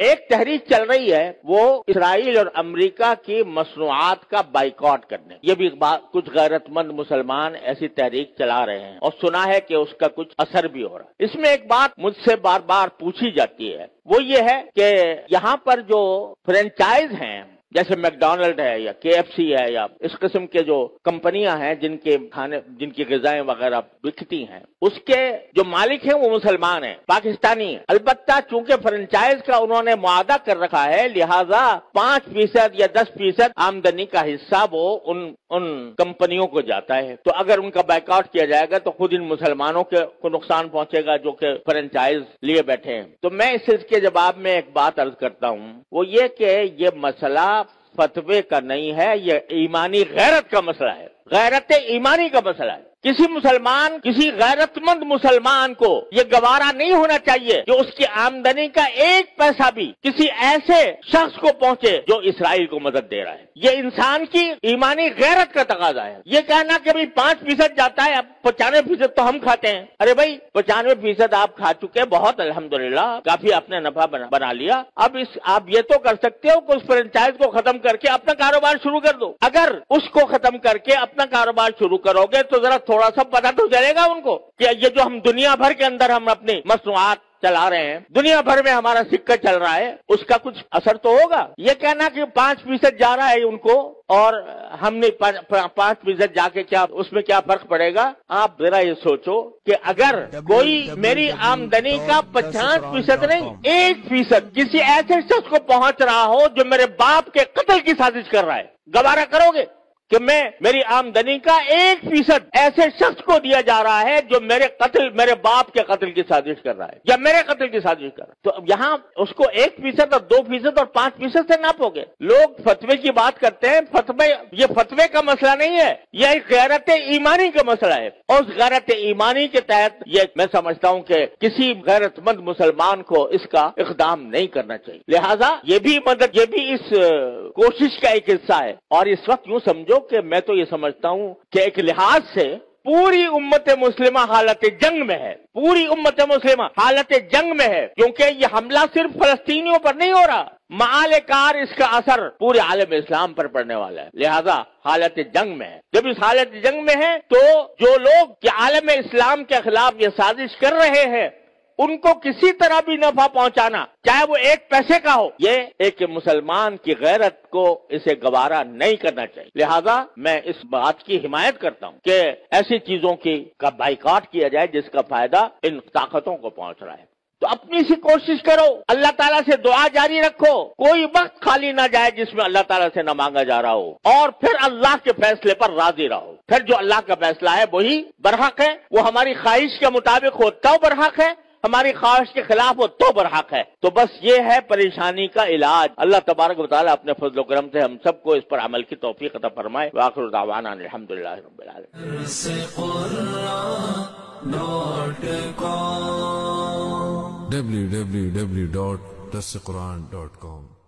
ایک تحریک چل رہی ہے وہ اسرائیل اور امریکہ کی مصنوعات کا بائیکاٹ کرنے، یہ بھی کچھ غیرت مند مسلمان ایسی تحریک چلا رہے ہیں اور سنا ہے کہ اس کا کچھ اثر بھی ہو رہا ہے۔ اس میں ایک بات مجھ سے بار بار پوچھی جاتی ہے، وہ یہ ہے کہ یہاں پر جو فرینچائز ہیں جیسے میک ڈونلڈ ہے یا KFC ہے یا اس قسم کے جو کمپنیاں ہیں جن کے کھانے جن کی غذائیں وغیرہ بکتی ہیں، اس کے جو مالک ہیں وہ مسلمان ہیں، پاکستانی ہیں۔ البتہ چونکہ فرنچائز کا انہوں نے معاہدہ کر رکھا ہے، لہذا 5% یا 10% آمدنی کا حصہ وہ ان کمپنیوں کو جاتا ہے۔ تو اگر ان کا بائیکاٹ کیا جائے گا تو خود ان مسلمانوں کو نقصان پہنچے گا جو کہ فرنچائز لیے بیٹھے ہیں۔ تو میں اس کے جواب میں ایک بات عرض کرتا ہوں، وہ یہ کہ یہ مسئلہ فتوے کا نہیں ہے، یہ ایمانی غیرت کا مسئلہ ہے، غیرت ایمانی کا مسئلہ ہے۔ کسی مسلمان، کسی غیرت مند مسلمان کو یہ گوارا نہیں ہونا چاہیے کہ اس کی آمدنی کا 1 پیسہ بھی کسی ایسے شخص کو پہنچے جو اسرائیل کو مدد دے رہا ہے۔ یہ انسان کی ایمانی غیرت کا تقاضا ہے۔ یہ کہنا کہ بھئی 5% جاتا ہے، اب 95% تو ہم کھاتے ہیں۔ ارے بھائی 95% آپ کھا چکے، بہت الحمدللہ، کافی آپ نے نفع بنا لیا۔ اب آپ یہ تو کر سکتے ہو کہ اس فرنچائز کو ختم کر کے اپنا کاروبار شروع کر دو۔ اگر اس کو ختم کر کے اپنا کاروبار شروع کرو گے تو ذرا تھوڑا سا پتہ تو چلے گا ان کو کہ یہ جو ہم دنیا بھر کے اندر ہم اپنی مصنوعات چلا رہے ہیں، دنیا بھر میں ہمارا سکہ چل رہا ہے، اس کا کچھ اثر تو ہوگا۔ یہ کہنا کہ 5% جا رہا ہے ان کو اور ہم نے 5% جا کے کیا اس میں کیا فرق پڑے گا؟ آپ ذرا یہ سوچو کہ اگر کوئی میری آمدنی کا 50% نہیں 1% کسی ایسے شخص کو پہنچ رہا ہو جو میرے باپ کے قتل کی سازش کر رہا ہے، گوارا کرو گے کہ میری آمدنی کا 1% ایسے شخص کو دیا جا رہا ہے جو میرے باپ کے قتل کی سازش کر رہا ہے یا میرے قتل کی سازش کر رہا ہے؟ تو یہاں اس کو 1% اور 2% اور 5% سے ناپو گے۔ لوگ فتوے کی بات کرتے ہیں، یہ فتوے کا مسئلہ نہیں ہے، یہ ایک غیرت ایمانی کا مسئلہ ہے، اور اس غیرت ایمانی کے تحت یہ میں سمجھتا ہوں کہ کسی غیرت مند مسلمان کو اس کا اقدام نہیں کرنا چاہیے۔ لہذا یہ بھی اس کوشش کا ایک حصہ ہے۔ اور اس وقت یوں سمجھو کہ میں تو یہ سمجھتا ہوں کہ ایک لحاظ سے پوری امت مسلمہ حالت جنگ میں ہے، پوری امت مسلمہ حالت جنگ میں ہے، کیونکہ یہ حملہ صرف فلسطینیوں پر نہیں ہو رہا، معال کار اس کا اثر پورے عالم اسلام پر پڑنے والا ہے۔ لہذا حالت جنگ میں ہے۔ جب اس حالت جنگ میں ہے تو جو لوگ عالم اسلام کے خلاف یہ سازش کر رہے ہیں ان کو کسی طرح بھی نفع پہنچانا، چاہے وہ 1 پیسے کا ہو، یہ ایک مسلمان کی غیرت کو اسے گوارا نہیں کرنا چاہیے۔ لہذا میں اس بات کی حمایت کرتا ہوں کہ ایسی چیزوں کا بائیکاٹ کیا جائے جس کا فائدہ ان طاقتوں کو پہنچ رہا ہے۔ تو اپنی سی کوشش کرو، اللہ تعالیٰ سے دعا جاری رکھو، کوئی وقت خالی نہ جائے جس میں اللہ تعالیٰ سے نہ مانگا جا رہا ہو، اور پھر اللہ کے فیصلے پر راضی رہو۔ پھر جو اللہ کا فیصلہ ہے وہی برحق ہے، وہ ہماری خواہش کے مطابق ہو تو برحق ہے، ہماری خواہش کے خلاف ہو تو برحق ہے۔ تو بس یہ ہے پریشانی کا علاج۔ اللہ تبارک و تعالیٰ اپنے فضل و کرم سے ہم سب کو اس پر عمل کی توفیق عطا فرمائے۔ وآخر دعوانا الحمدللہ رب العالمین۔ www.darsequran.com